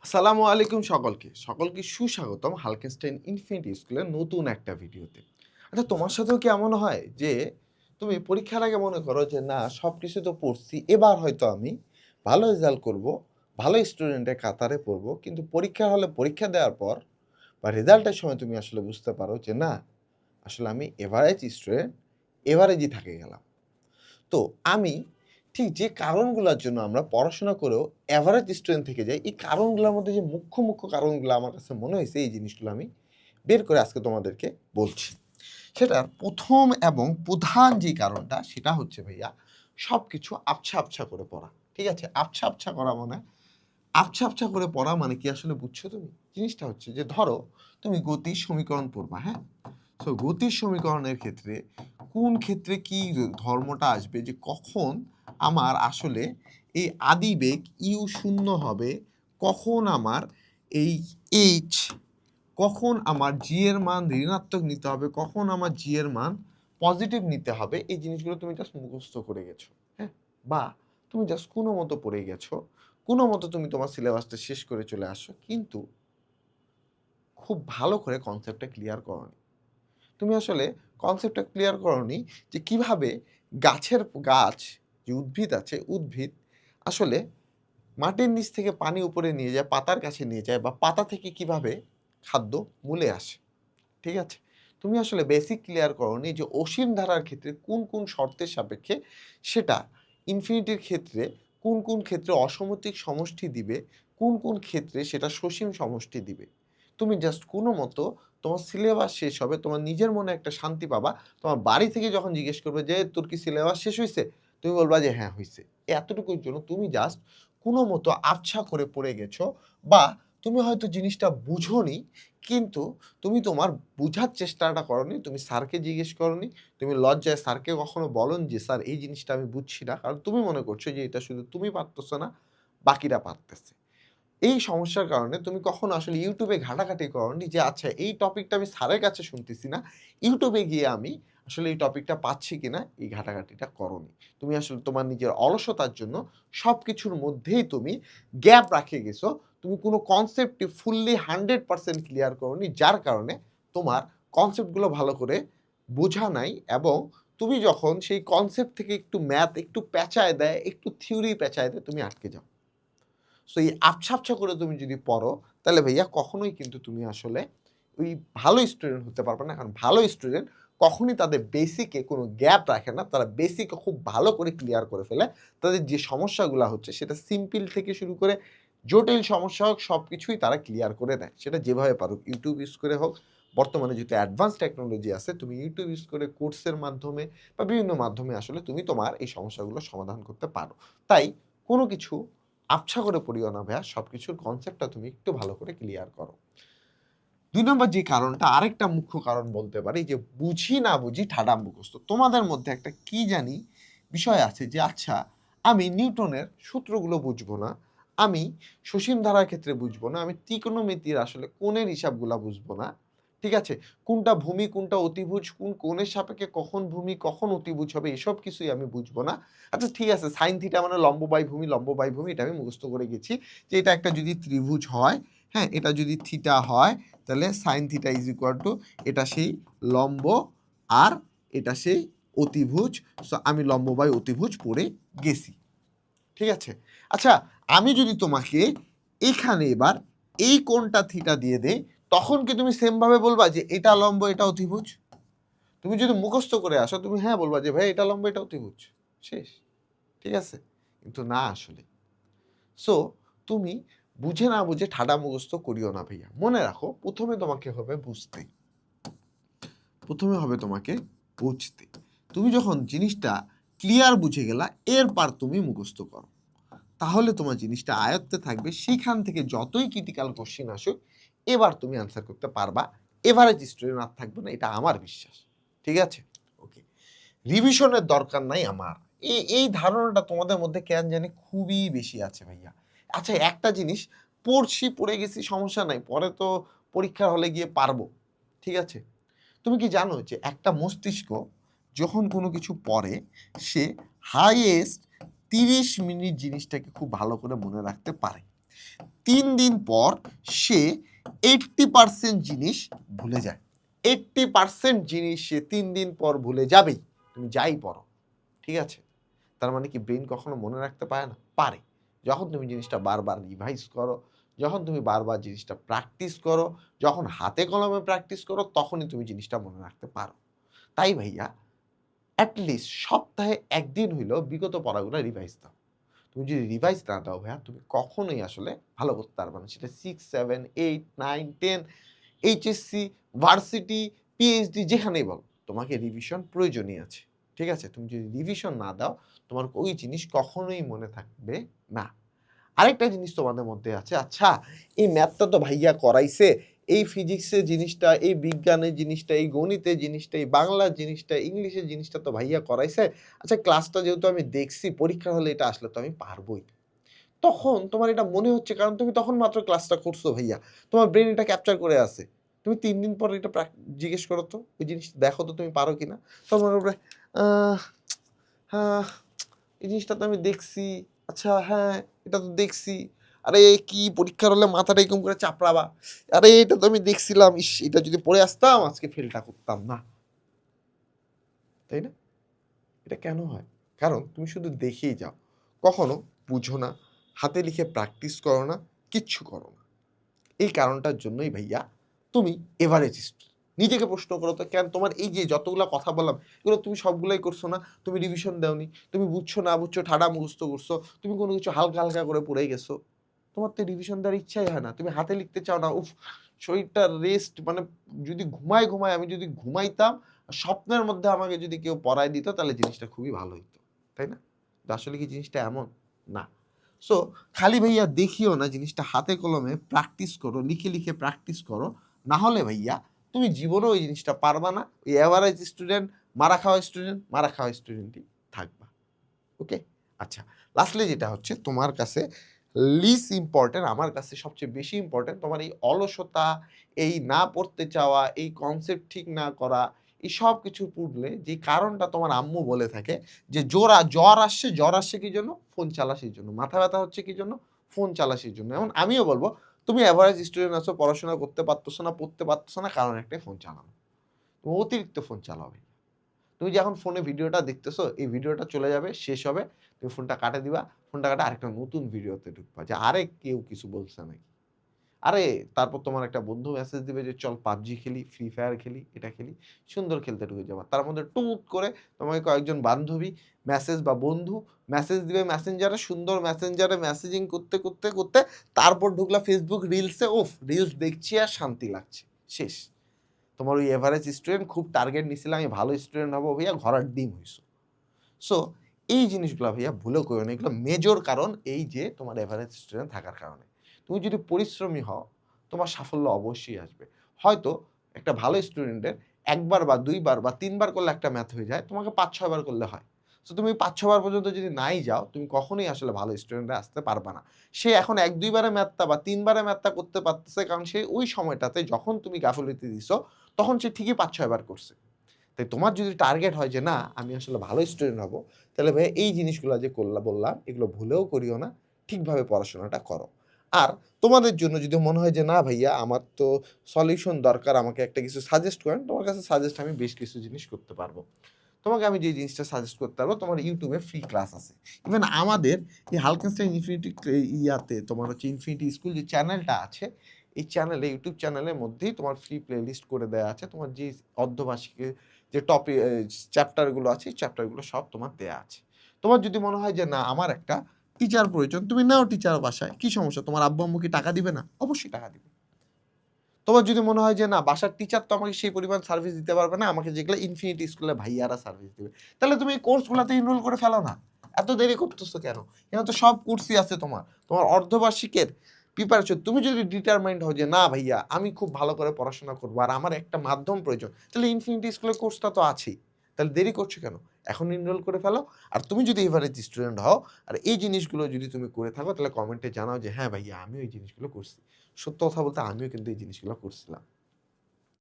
আসসালামু আলাইকুম সকলকে সুস্বাগতম হালকেনস্টাইন ইনফিনিটি স্কুলের নতুন একটা ভিডিওতে। আচ্ছা তোমার সাথেও কি এমন হয় যে তুমি পরীক্ষার আগে মনে করো যে না সবকিছু তো পড়ছি, এবার হয়তো আমি ভালো রেজাল্ট করব, ভালো স্টুডেন্টের কাতারে পড়বো। কিন্তু পরীক্ষা হলে পরীক্ষা দেওয়ার পর বা রেজাল্টের সময় তুমি আসলে বুঝতে পারো যে না, আসলে আমি এভারেজ স্টুডেন্ট, এভারেজই থেকে গেলাম। তো আমি ঠিক যে কারণগুলার জন্য আমরা পড়াশোনা করেও এভারেজ স্টুডেন্ট থেকে যাই, এই কারণগুলোর মধ্যে যে মুখ্য কারণগুলো আমার কাছে মনে হয়েছে, এই জিনিসগুলো আমি বের করে আজকে তোমাদেরকে বলছি। সেটার ১ম এবং প্রধান যে কারণটা সেটা হচ্ছে ভাইয়া সবকিছু আবছা করে পড়া। ঠিক আছে? আবছা করা মানে আবছা করে পড়া মানে কি আসলে বুঝছো তুমি? জিনিসটা হচ্ছে যে ধরো তুমি গতির সমীকরণ পড়বা, হ্যাঁ? সো গতির সমীকরণের ক্ষেত্রে কোন ক্ষেত্রে কি ধর্মটা আসবে যে কখন আমার আসলে এই আদিবেগ ইউ শূন্য হবে, কখন আমার এই এইচ, কখন আমার জি এর মান ঋণাত্মক নিতে হবে, কখন আমার জি এর মান পজিটিভ নিতে হবে, এই জিনিসগুলো তুমি জাস্ট মুখস্থ করে গেছো, হ্যাঁ? বা তুমি জাস্ট কোনো মতো পড়ে গেছো, কোনো মতো তুমি তোমার সিলেবাসটা শেষ করে চলে আসছো, কিন্তু খুব ভালো করে কনসেপ্টটা ক্লিয়ার করোনি। তুমি আসলে কনসেপ্টটা ক্লিয়ার করোনি যে কিভাবে গাছ যে উদ্ভিদ আছে, উদ্ভিদ আসলে মাটির নিচ থেকে পানি উপরে নিয়ে যায়, পাতার কাছে নিয়ে যায়, বা পাতা থেকে কিভাবে খাদ্য মূলে আসে। ঠিক আছে? তুমি আসলে বেসিক ক্লিয়ার করোনি যে অসীম ধারার ক্ষেত্রে কোন শর্তের সাপেক্ষে সেটা ইনফিনিটির ক্ষেত্রে কোন ক্ষেত্রে অসমতিক সমষ্টি দিবে, কোন ক্ষেত্রে সেটা সসীম সমষ্টি দিবে। তুমি জাস্ট কোনো মতো তোমার সিলেবাস শেষ হবে, তোমার নিজের মনে একটা শান্তি পাবা। তোমার বাড়ি থেকে যখন জিজ্ঞেস করবে যে, "তোর কি সিলেবাস শেষ হইছে?" তুমি বলবা যে, "হ্যাঁ, হইছে।" এতটুকুর জন্য তুমি জাস্ট কোনো মতো আবছা করে পড়ে গেছো, বা তুমি হয়তো জিনিসটা বুঝোনি, কিন্তু তুমি তোমার বুঝার চেষ্টাটা করোনি। তুমি স্যারকে জিজ্ঞেস করোনি। তুমি লজ্জায় স্যারকে কখনো বলোনি যে, "স্যার এই জিনিসটা আমি বুঝছি না।" কারণ তুমি মনে করছো যে এটা শুধু তুমি পারতেছো না, বাকিরা পারতেছে। এই সমস্যার কারণে তুমি কখনো আসলে YouTube এ ঘাটাঘাটি করোনি যে আচ্ছা এই টপিকটা আমি স্যারের কাছে শুনতেছি না। YouTube এ গিয়ে আমি আসলে এই টপিকটা পাচ্ছি কিনা, এই ঘাটাঘাটিটা করোনি। তুমি আসলে তোমার নিজের অলসতার জন্য সবকিছুর মধ্যেই তুমি গ্যাপ রাখে গেছো। তুমি কোনো কনসেপ্টই ফুললি 100% ক্লিয়ার করোনি। যার কারণে তোমার কনসেপ্টগুলো ভালো করে বোঝা নাই, এবং তুমি যখন সেই কনসেপ্ট থেকে একটু ম্যাথ একটু পেঁচায় দেয়, একটু থিওরি পেঁচায় দেয়, তুমি আটকে যাও। সো এই আবছা করে তুমি যদি পড়ো, তাহলে ভাইয়া কখনোই কিন্তু তুমি আসলে ওই ভালো স্টুডেন্ট হতে পারবে না। কারণ ভালো স্টুডেন্ট কখনই তাদের বেসিকে কোনো গ্যাপ রাখে না। তারা বেসিকে খুব ভালো করে ক্লিয়ার করে ফেলে। তাদের যে সমস্যাগুলা হচ্ছে সেটা সিম্পল থেকে শুরু করে জটিল সমস্যা হোক, সবকিছুই তারা ক্লিয়ার করে দেয়। সেটা যেভাবে পারুক, YouTube ইউজ করে হোক, বর্তমানে যেহেতু অ্যাডভান্স টেকনোলজি আছে, তুমি YouTube ইউজ করে কোর্সের মাধ্যমে বা বিভিন্ন মাধ্যমে আসলে তুমি তোমার এই সমস্যাগুলো সমাধান করতে পারো। তাই কোনো কিছু আবছা করে পড়িও না ভাইয়া। সবকিছুর কনসেপ্টটা তুমি একটু ভালো করে ক্লিয়ার করো। ২ নম্বর যে কারণটা, আরেকটা মুখ্য কারণ বলতে পারি যে বুঝি না বুঝি ঠাডা মুখস্থ। তোমাদের মধ্যে একটা কি জানি বিষয় আছে যে আচ্ছা আমি নিউটনের সূত্রগুলো বুঝবো না, আমি সসীম ধারার ক্ষেত্রে বুঝবো না, আমি ত্রিকোণমিতির আসলে কোণের হিসাবগুলা বুঝবো না। ঠিক আছে? কোনটা ভূমি, কোনটা অতিভুজ, কোন কোণের সাপেক্ষে কখন ভূমি, কখন অতিভুজ হবে, এসব কিছুই আমি বুঝবো না। আচ্ছা ঠিক আছে, সাইন থিটা মানে লম্ব বাই ভূমি, লম্ব বাই ভূমি, এটা আমি মুখস্থ করে গেছি যে এটা একটা যদি ত্রিভুজ হয়, হ্যাঁ? এটা যদি থিটা হয়, তাহলে sine theta is equal to এটা সেই লম্ব, আর এটা সেই অতিভুজ। সো আমি লম্ব বাই অতিভুজ পড়ে গেছি। ঠিক আছে? আচ্ছা আমি যদি তোমাকে এখানে এবার এই কোণটা থিটা দিয়ে দেই, তখন কি তুমি সেম ভাবে বলবা যে এটা লম্ব এটা অতিভুজ? তুমি যদি মুখস্থ করে আসো তুমি হ্যাঁ বলবা যে ভাই এটা লম্ব এটা অতিভুজ। শেষ। ঠিক আছে? কিন্তু না আসলে। সো তুমি বুঝে না বুঝে ঠাডা মুখস্থ করিও না ভাইয়া। মনে রাখো প্রথমে তোমাকে হবে বুঝতে। প্রথমে হবে তোমাকে বুঝতে। তুমি যখন জিনিসটা ক্লিয়ার বুঝে গেলা, এরপর তুমি মুখস্থ করো। তাহলে তোমার জিনিসটা আয়ত্তে থাকবে। সেখান থেকে যতই ক্রিটিক্যাল কোশ্চেন আসুক, এবার তুমি আনসার করতে পারবা। এভারেজ স্টুডেন্ট আর থাকবে না, এটা আমার বিশ্বাস। ঠিক আছে? ওকে। রিভিশনের দরকার নাই আমার। এই ধারণাটা তোমাদের মধ্যে কেন জানি খুবই বেশি আছে ভাইয়া। আচ্ছা একটা জিনিস, পড়ছি, পড়ে গেছি, সমস্যা নাই। পরে তো পরীক্ষার হলে গিয়ে পারবো। ঠিক আছে? তুমি কি জানো যে একটা মস্তিষ্ক যখন কোনো কিছু পড়ে, সে হাইয়েস্ট ৩০ মিনিট জিনিসটাকে খুব ভালো করে মনে রাখতে পারে। 3 দিন পর সে 80% জিনিস ভুলে যায়। 80% জিনিস সে 3 দিন পর ভুলে যাবেই, তুমি যাই পড়ো। ঠিক আছে? তার মানে কি ব্রেইন কখনো মনে রাখতে পারে না? পারে। যখন তুমি জিনিসটা বারবার রিভাইজ করো, যখন তুমি বারবার জিনিসটা প্র্যাকটিস করো, যখন হাতে কলমে প্র্যাকটিস করো, তখনই তুমি জিনিসটা মনে রাখতে পারো। তাই ভাইয়া এটলিস্ট সপ্তাহে ১ দিন হইলেও বিগত পড়াগুলো রিভাইজ দাও। তুমি যদি রিভাইজ না দাও ভাইয়া, তুমি কখনোই আসলে ভালো করতে পারবে না। সেটা 6, 7, 8, 9, 10, এইচএসসি, ভার্সিটি, পিএইচডি যেখানেই বলো, তোমাকে রিভিশন প্রয়োজনই আছে। ঠিক আছে? তুমি যদি রিভিশন না দাও, তোমার ওই জিনিস কখনোই মনে থাকবে না। আরেকটা জিনিস তোমাদের মধ্যে আছে, আচ্ছা এই ম্যাথটা তো ভাইয়া করাইছে, এই ফিজিক্সের জিনিসটা, এই বিজ্ঞানের জিনিসটা, এই গণিতের জিনিসটা, এই বাংলার জিনিসটা, ইংলিশের জিনিসটা তো ভাইয়া করাইছে। আচ্ছা ক্লাসটা যেহেতু আমি দেখছি, পরীক্ষার হলে এটা আসলে তো আমি পারবই। তখন তোমার এটা মনে হচ্ছে কারণ তুমি তখন মাত্র ক্লাসটা করছো ভাইয়া। তোমার ব্রেইন এটা ক্যাপচার করে আছে। তুমি ৩ দিন পর এটা জিজ্ঞেস করো তো, ওই জিনিসটা দেখো তো তুমি পারো কিনা? তোমার উপরে আহ হ্যাঁ, এই জিনিসটা তো আমি দেখছি। আচ্ছা হ্যাঁ, এটা তো দেখছি। আরে কি পরীক্ষার হলে মাথাটা এরকম করে চাপড়াবা। আরে এটা তো আমি দেখছিলাম। ইস! এটা যদি পড়ে আসতাম আজকে ফেলটা করতাম না। তাই না? এটা কেন হয়? কারণ তুমি শুধু দেখেই যাও। কখনো বুঝো না, হাতে লিখে প্র্যাকটিস করো না, কিচ্ছু করো না। এই কারণটার জন্যই ভাইয়া তুমি এভারেজ স্টুডেন্ট। নিজেকে প্রশ্ন করো তো কেন তোমার এই যে যতগুলা কথা বললাম, এগুলো তুমি সবগুলাই করছো না? তুমি রিভিশন দেওনি। তুমি বুঝছো না বুঝছো ঠাডা মুখস্থ করছো। তুমি কোনো কিছু হালকা, হালকা করে পড়েই গেছো। তোমার তো রিভিশন দেওয়ার ইচ্ছাই হয় না। তুমি হাতে লিখতে চাও না। উফ! শরীরটা রেস্ট মানে যদি ঘুমাই আমি যদি ঘুমাইতাম, স্বপ্নের মধ্যে আমাকে যদি কেউ পড়ায় দিত তাহলে জিনিসটা খুবই ভালো হইতো। তাই না? তো আসলে কি জিনিসটা এমন? না। সো খালি ভাইয়া দেখিও না, জিনিসটা হাতে কলমে প্র্যাকটিস করো, লিখে, লিখে প্র্যাকটিস করো। না হলে ভাইয়া তুমি জীবনেও ওই জিনিসটা পারবা না। ওই এভারেজ স্টুডেন্ট, মারা খাওয়া স্টুডেন্টই থাকবা। ওকে? আচ্ছা, লাস্টলি যেটা হচ্ছে তোমার কাছে লিস্ট ইম্পোর্টেন্ট, আমার কাছে সবচেয়ে বেশি ইম্পোর্টেন্ট তোমার এই অলসতা, এই না পড়তে চাওয়া, এই কনসেপ্ট ঠিক না করা, এই সব কিছু পড়লে যে কারণটা তোমার আম্মু বলে থাকে যে জ্বর আসছে কি জন্য? ফোন চালাসির জন্য। মাথা ব্যথা হচ্ছে কি জন্য? ফোন চালাসির জন্য। এমন আমিও বলব তুমি এভারেজ স্টুডেন্ট আছো, পড়াশোনা করতে পারতেছো না, পড়তে পারতেছো না, কারণ একটাই ফোন চালানো। তুমি অতিরিক্ত ফোন চালাও। তুমি যে এখন ফোনে ভিডিওটা দেখতেছো, এই ভিডিওটা চলে যাবে, শেষ হবে। তুমি ফোনটা কাটে দিবা। ফোনটা কাটে আরেকটা নতুন ভিডিওতে ঢুকবা। যে আরে কেউ কিছু বলছে নাকি? আরে তারপর তোমার একটা বন্ধু মেসেজ দিবে যে চল PUBG খেলি, Free Fire খেলি, এটা খেলি। সুন্দর খেলতে ঢুকে যাবা। তার মধ্যে টুট করে তোমাকে কয়েকজন বান্ধবী মেসেজ বা বন্ধু মেসেজ দিবে মেসেঞ্জারে, সুন্দর মেসেঞ্জারে মেসেজিং করতে তারপর ঢুকলা Facebook রিলসে। উফ! রিলস দেখছি আর শান্তি লাগছে। শেষ। তোমার ওই এভারেজ স্টুডেন্ট খুব টার্গেট নিছিলা আমি ভালো স্টুডেন্ট হবো ভাইয়া, ঘোড়ার ডিম হইছো। সো এই জিনিসগুলা ভাইয়া ভুলেও কইরো না। এগুলো মেজর কারণ এই যে তোমার এভারেজ স্টুডেন্ট থাকার কারণে। তুমি যদি পরিশ্রমী হও, তোমার সাফল্য অবশ্যই আসবে। হয়তো একটা ভালো স্টুডেন্টের ১ বার বা ২ বার বা ৩ বার করলে একটা ম্যাথ হয়ে যায়, তোমাকে ৫-৬ বার করলে হয়। সো তুমি ৫-৬ বার পর্যন্ত যদি নাই যাও, তুমি কখনোই আসলে ভালো স্টুডেন্টে আসতে পারবা না। সে এখন ১-২ বারে ম্যাথটা বা ৩ বারে ম্যাথটা করতে পারতেছে কারণ সে ওই সময়টাতে যখন তুমি গাফিলতি দিছো, তখন সে ঠিকই ৫-৬ বার করছে। তাই তোমার যদি টার্গেট হয় যে না আমি আসলে ভালো স্টুডেন্ট হব, তাহলে ভাইয়া এই জিনিসগুলা যে বললাম এগুলো ভুলেও করিও না। ঠিকভাবে পড়াশোনাটা করো। আর তোমাদের জন্য যদি মনে হয় যে না ভাইয়া আমার তো সলিউশন দরকার, আমাকে একটা কিছু সাজেস্ট করেন, তোমার কাছে সাজেস্ট আমি বেশ কিছু জিনিস করতে পারবো। তোমাকে আমি যে জিনিসটা সাজেস্ট করতে পারবো, তোমার ইউটিউবে ফ্রি ক্লাস আছে। ইভেন আমাদের এই হালকেনস্টাইন ইনফিনিটি ইয়াতে তোমার হচ্ছে ইনফিনিটি স্কুল যে চ্যানেলটা আছে, এই চ্যানেলে ইউটিউব চ্যানেলের মধ্যেই তোমার ফ্রি প্লে লিস্ট করে দেওয়া আছে। তোমার যে অর্ধবার্ষিকী যে চ্যাপ্টারগুলো আছে, এই চ্যাপ্টারগুলো সব তোমার দেয়া আছে। তোমার যদি মনে হয় যে না আমার একটা টিচার প্রয়োজন, তুমি নাও টিচার বাসায়। কি সমস্যা? তোমার আব্বু-আম্মু কি টাকা দিবে না? অবশ্যই টাকা দিবে। তোমার যদি মনে হয় যে না বাসার টিচার তো আমাকে সেই পরিমাণ সার্ভিস দিতে পারবে না, আমাকে যেগুলো ইনফিনিটি স্কুলে ভাইয়ারা সার্ভিস দিবে, তাহলে তুমি এই কোর্সগুলোতে এনরোল করে ফেলো না। এত দেরি করতেছো কেন? এখানে তো সব কোর্সই আছে তোমার। তোমার অর্ধবার্ষিকের প্রিপারেশন তুমি যদি ডিটারমাইন্ড হও যে না ভাইয়া আমি খুব ভালো করে পড়াশোনা করবো আর আমার একটা মাধ্যম প্রয়োজন, তাহলে ইনফিনিটি স্কুলের কোর্সটা তো আছেই। তাহলে দেরি করছো কেন? এখন এনরোল করে ফেলো। আর তুমি যদি এভারেজ স্টুডেন্ট হও আর এই জিনিসগুলো যদি তুমি করে থাকো, তাহলে কমেন্টে জানাও যে হ্যাঁ ভাইয়া আমি ওই জিনিসগুলো করছি। সত্য কথা বলতে আমিও কিন্তু এই জিনিসগুলো করছিলাম।